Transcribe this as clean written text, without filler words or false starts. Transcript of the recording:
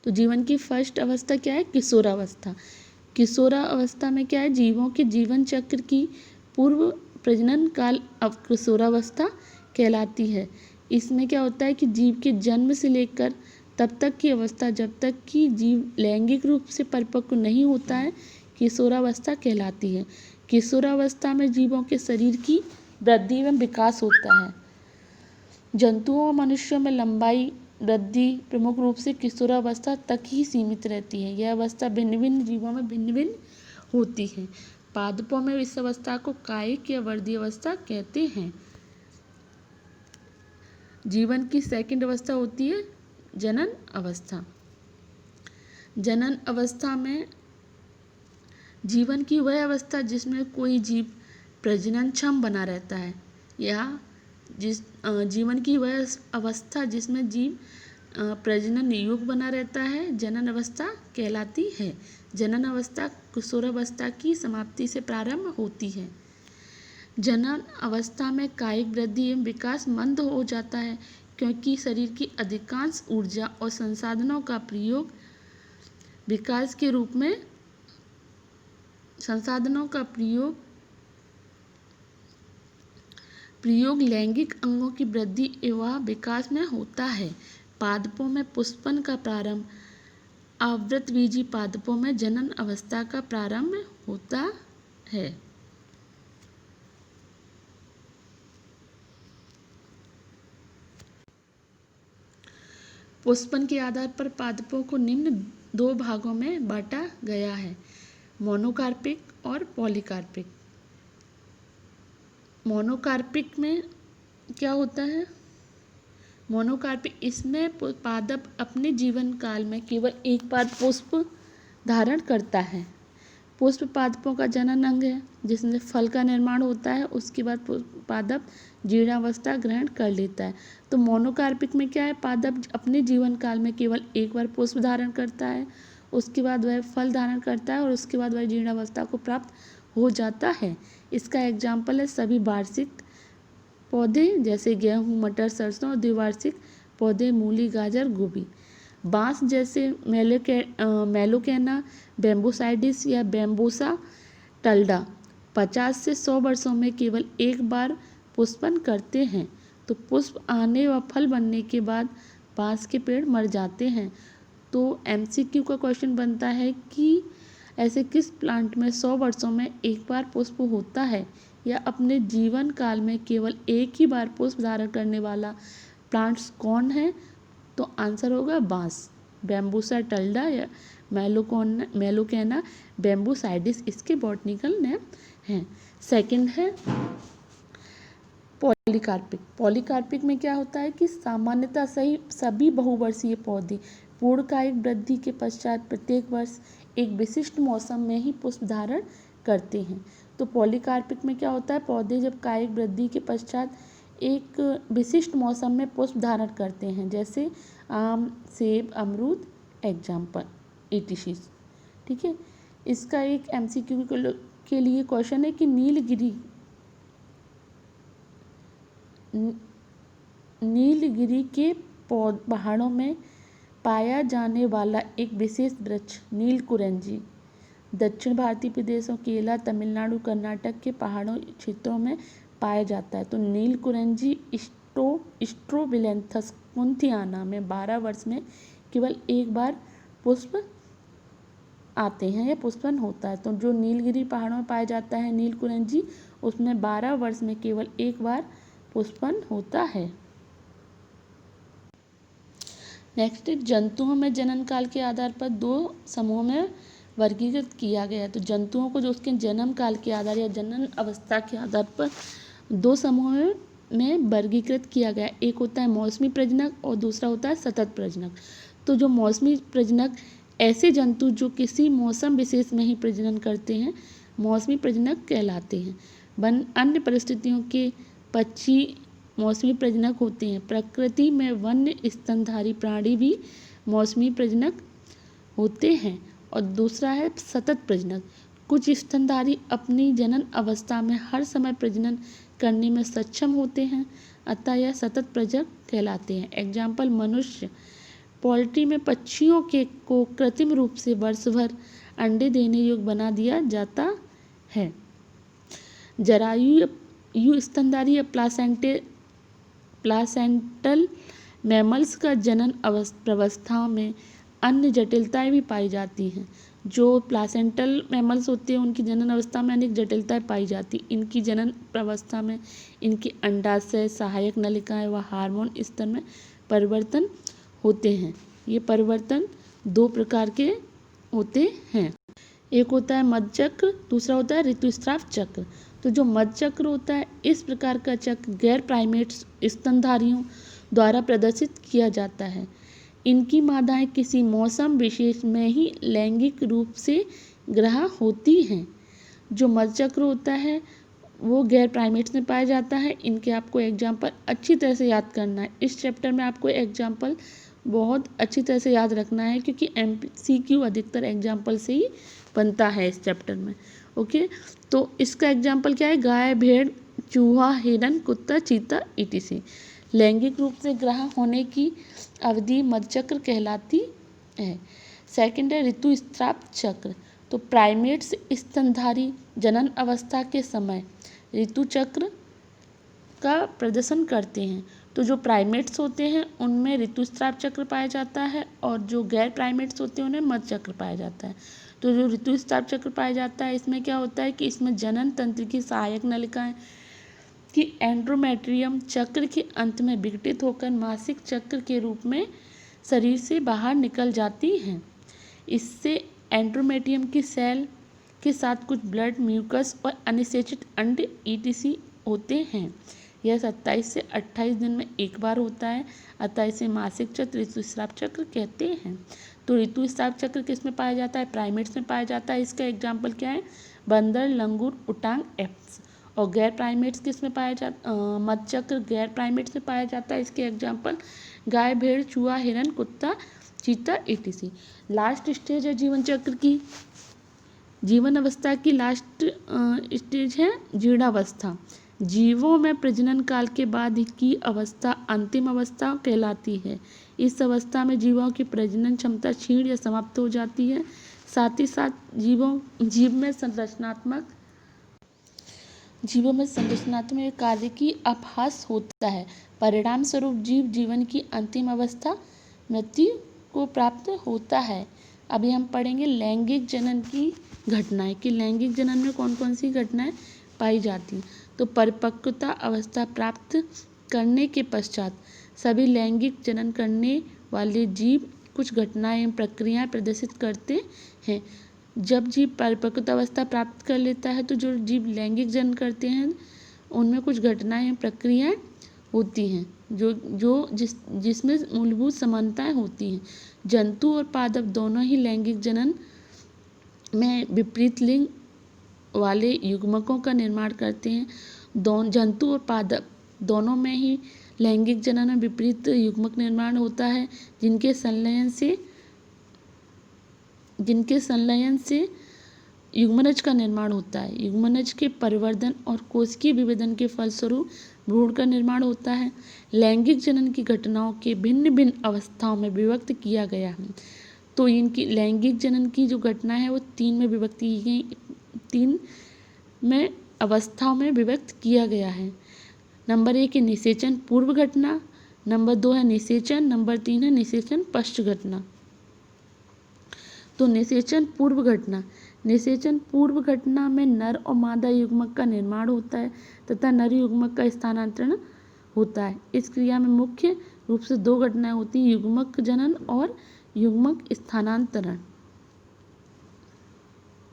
तो जीवन की फर्स्ट अवस्था क्या है? किशोरावस्था। किशोरावस्था में क्या है? जीवों के जीवन चक्र की पूर्व प्रजनन काल अब किशोरावस्था कहलाती है। इसमें क्या होता है कि जीव के जन्म से लेकर तब तक की अवस्था जब तक कि जीव लैंगिक रूप से परिपक्व नहीं होता है, किशोरावस्था कहलाती है। किशोरावस्था में जीवों के शरीर की वृद्धि एवं विकास होता है। जंतुओं और मनुष्यों में लंबाई वृद्धि प्रमुख रूप से किशोरावस्था तक ही सीमित रहती है। यह अवस्था भिन्न भिन्न जीवों में भिन्न भिन्न होती है। पादपों में इस अवस्था को कायिक या वर्धी अवस्था कहते हैं। जीवन की सेकंड अवस्था होती है जनन अवस्था। जनन अवस्था में जीवन की वह अवस्था जिसमें कोई जीव प्रजननक्षम बना रहता है, या जीवन की वह अवस्था जिसमें जीव प्रजनन युग बना रहता है, जनन अवस्था कहलाती है। जनन अवस्था किशोरावस्था की समाप्ति से प्रारंभ होती है। जनन अवस्था में कायिक वृद्धि एवं विकास मंद हो जाता है, क्योंकि शरीर की अधिकांश ऊर्जा और संसाधनों का प्रयोग विकास के रूप में प्रयोग लैंगिक अंगों की वृद्धि एवं विकास में होता है। पादपों में पुष्पन का प्रारंभ, आवृतबीजी पादपों में जनन अवस्था का प्रारंभ होता है। पुष्पन के आधार पर पादपों को निम्न दो भागों में बांटा गया है, मोनोकार्पिक और पॉलीकार्पिक। मोनोकार्पिक में क्या होता है? मोनोकार्पिक, इसमें पादप अपने जीवन काल में केवल एक बार पुष्प धारण करता है। पुष्प पादपों का जनन अंग है, जिसमें फल का निर्माण होता है। उसके बाद पादप जीर्णावस्था ग्रहण कर लेता है। तो मोनोकार्पिक में क्या है? पादप अपने जीवन काल में केवल एक बार पुष्प धारण करता है, उसके बाद वह फल धारण करता है और उसके बाद वह जीर्णावस्था को प्राप्त हो जाता है। इसका एग्जाम्पल है सभी वार्षिक पौधे जैसे गेहूँ, मटर, सरसों, और द्विवार्षिक पौधे मूली, गाजर, गोभी। बांस जैसे मेलोकेना बैम्बूसाइडिस या बैम्बूसा टल्डा 50 से 100 वर्षों में केवल एक बार पुष्पन करते हैं। तो पुष्प आने व फल बनने के बाद बांस के पेड़ मर जाते हैं। तो MCQ का क्वेश्चन बनता है कि ऐसे किस प्लांट में 100 वर्षों में एक बार पुष्प होता है, या अपने जीवन काल में केवल एक ही बार पुष्प धारण करने वाला प्लांट्स कौन है? तो आंसर होगा बांस, बैम्बूसा टल्डा या मेलोकेना बैम्बूसाइडिस इसके बॉटनिकल नेम हैं। सेकंड है पॉलीकार्पिक। पॉलीकार्पिक में क्या होता है कि सामान्यतः सभी बहुवर्षीय पौधे पूर्ण कायिक वृद्धि के पश्चात प्रत्येक वर्ष एक विशिष्ट मौसम में ही पुष्प धारण करते हैं। तो पॉलीकार्पिक में क्या होता है? पौधे जब कायिक वृद्धि के पश्चात एक विशिष्ट मौसम में पुष्प धारण करते हैं, जैसे आम, सेब, अमरूद एग्जाम्पल etc। ठीक है। इसका एक MCQ के लिए क्वेश्चन है कि नीलगिरी के पहाड़ों में पाया जाने वाला एक विशेष वृक्ष नीलकुरेंजी दक्षिण भारतीय प्रदेशों केरला, तमिलनाडु, कर्नाटक के पहाड़ों क्षेत्रों में पाया जाता है। तो नीलकुरेंजी स्ट्रोबिलेंथस कुंथियाना में 12 वर्ष में केवल एक बार पुष्प आते हैं या पुष्पन होता है। तो जो नीलगिरी पहाड़ों में पाया जाता है नीलकुरेंजी, उसमें 12 वर्ष में केवल एक बार पुष्पन होता है। नेक्स्ट, जंतुओं में जनन काल के आधार पर 2 समूहों में वर्गीकृत किया गया है। तो जंतुओं को जो उसके जन्म काल के आधार या जनन अवस्था के आधार पर 2 समूहों में वर्गीकृत किया गया है। एक होता है मौसमी प्रजनक और दूसरा होता है सतत प्रजनक। तो जो मौसमी प्रजनक ऐसे जंतु जो किसी मौसम विशेष में ही प्रजनन करते हैं, मौसमी प्रजनक कहलाते हैं। अन्य परिस्थितियों के पक्षी मौसमी प्रजनक होते हैं। प्रकृति में वन्य स्तनधारी प्राणी भी मौसमी प्रजनक होते हैं। और दूसरा है सतत प्रजनक। कुछ स्तनधारी अपनी जनन अवस्था में हर समय प्रजनन करने में सक्षम होते हैं, अतः यह सतत प्रजनक कहलाते हैं। एग्जाम्पल मनुष्य पोल्ट्री में पक्षियों को कृत्रिम रूप से वर्ष भर अंडे देने योग्य बना दिया जाता है। जरायु स्तनधारी या प्लासेंटल मैमल्स का जनन प्रवस्था में अन्य जटिलताएं भी पाई जाती हैं। जो प्लासेंटल मैमल्स होते हैं उनकी जनन अवस्था में अनेक जटिलताएं पाई जाती। इनकी जनन प्रवस्था में इनकी अंडाशय, सहायक नलिकाएं व हार्मोन स्तर में परिवर्तन होते हैं। ये परिवर्तन दो प्रकार के होते हैं। एक होता है मध्य चक्र, दूसरा होता है ऋतुस्राव चक्र। तो जो मध्य चक्र होता है, इस प्रकार का चक्र गैर प्राइमेट्स स्तनधारियों द्वारा प्रदर्शित किया जाता है। इनकी मादाएं किसी मौसम विशेष में ही लैंगिक रूप से ग्रहा होती हैं। जो मध्य चक्र होता है वो गैर प्राइमेट्स में पाया जाता है। इनके आपको एग्जाम्पल अच्छी तरह से याद करना है। इस चैप्टर में आपको एग्जाम्पल बहुत अच्छी तरह से याद रखना है, क्योंकि MCQ अधिकतर एग्जाम्पल से ही बनता है इस चैप्टर में। ओके, तो इसका एग्जाम्पल क्या है? गाय, भेड़, चूहा, हिरन, कुत्ता, चीता etc। लैंगिक रूप से ग्रह होने की अवधि मध्य चक्र कहलाती है। सेकंड है ऋतुस्राव चक्र। तो प्राइमेट्स स्तनधारी जनन अवस्था के समय ऋतु चक्र का प्रदर्शन करते हैं। तो जो प्राइमेट्स होते हैं उनमें ऋतुस्राव चक्र पाया जाता है, और जो गैर प्राइमेट्स होते हैं उनमें मध्य चक्र पाया जाता है। तो जो ऋतुस्राव चक्र पाया जाता है, इसमें क्या होता है कि इसमें जनन तंत्र की सहायक नलिकाएं कि एंड्रोमेट्रियम चक्र के अंत में विघटित होकर मासिक चक्र के रूप में शरीर से बाहर निकल जाती हैं। इससे एंड्रोमेट्रियम की सेल के साथ कुछ ब्लड, म्यूकस और अनिषेचित अंड etc होते हैं। यह 27 से 28 दिन में एक बार होता है, अतः इसे मासिक चक्र, ऋतुस्राव चक्र कहते हैं। तो ऋतुस्राव चक्र किस में पाया जाता है? प्राइमेट्स में पाया जाता है। इसका एग्जाम्पल क्या है? बंदर, लंगूर, उटांग, एप्स। और गैर प्राइमेट्स किस में पाया जाता? मध्य चक्र गैर प्राइमेट्स में पाया जाता है। इसके एग्जाम्पल गाय, भेड़, चूहा, हिरन, कुत्ता, चीता etc। लास्ट स्टेज है जीवन चक्र की, जीवन अवस्था की लास्ट स्टेज है जीर्णावस्था। जीवों में प्रजनन काल के बाद की अवस्था अंतिम अवस्था कहलाती है। इस अवस्था में जीवों की प्रजनन क्षमता क्षीण या समाप्त हो जाती है। साथ ही साथ जीव में संरचनात्मक कार्य की आभास होता है। परिणाम स्वरूप जीव जीवन की अंतिम अवस्था मृत्यु को प्राप्त होता है। अभी हम पढ़ेंगे लैंगिक जनन की घटनाएं कि लैंगिक जनन में कौन कौन सी घटनाएं पाई जाती हैं। तो परिपक्वता अवस्था प्राप्त करने के पश्चात सभी लैंगिक जनन करने वाले जीव कुछ घटनाएं एवं प्रक्रियाएं प्रदर्शित करते हैं। जब जीव परिपक्वता अवस्था प्राप्त कर लेता है तो जो जीव लैंगिक जनन करते हैं उनमें कुछ घटनाएं एवं प्रक्रियाएं होती हैं जिसमें मूलभूत समानताएं होती हैं। जंतु और पादप दोनों ही लैंगिक जनन में विपरीत लिंग वाले युग्मकों का निर्माण करते हैं। जंतु और पादप दोनों में ही लैंगिक जनन में विपरीत युग्मक निर्माण होता है, जिनके संलयन से युग्मनज का निर्माण होता है। युग्मनज के परिवर्धन और कोशिकीय विभेदन के फलस्वरूप भ्रूण का निर्माण होता है। लैंगिक जनन की घटनाओं के भिन्न भिन्न अवस्थाओं में विभक्त किया गया है। तो इनकी लैंगिक जनन की जो घटना है वो 3 में विभक्त की गई, 3 में अवस्थाओं में विभक्त किया गया है। नंबर 1 है निषेचन पूर्व घटना, नंबर 2 है निषेचन, नंबर 3 है निषेचन पश्च घटना। तो निषेचन पूर्व घटना में नर और मादा युग्मक का निर्माण होता है तथा नर युग्मक का स्थानांतरण होता है। इस क्रिया में मुख्य रूप से 2 घटनाएं होती हैं, युग्मक जनन और युग्मक स्थानांतरण।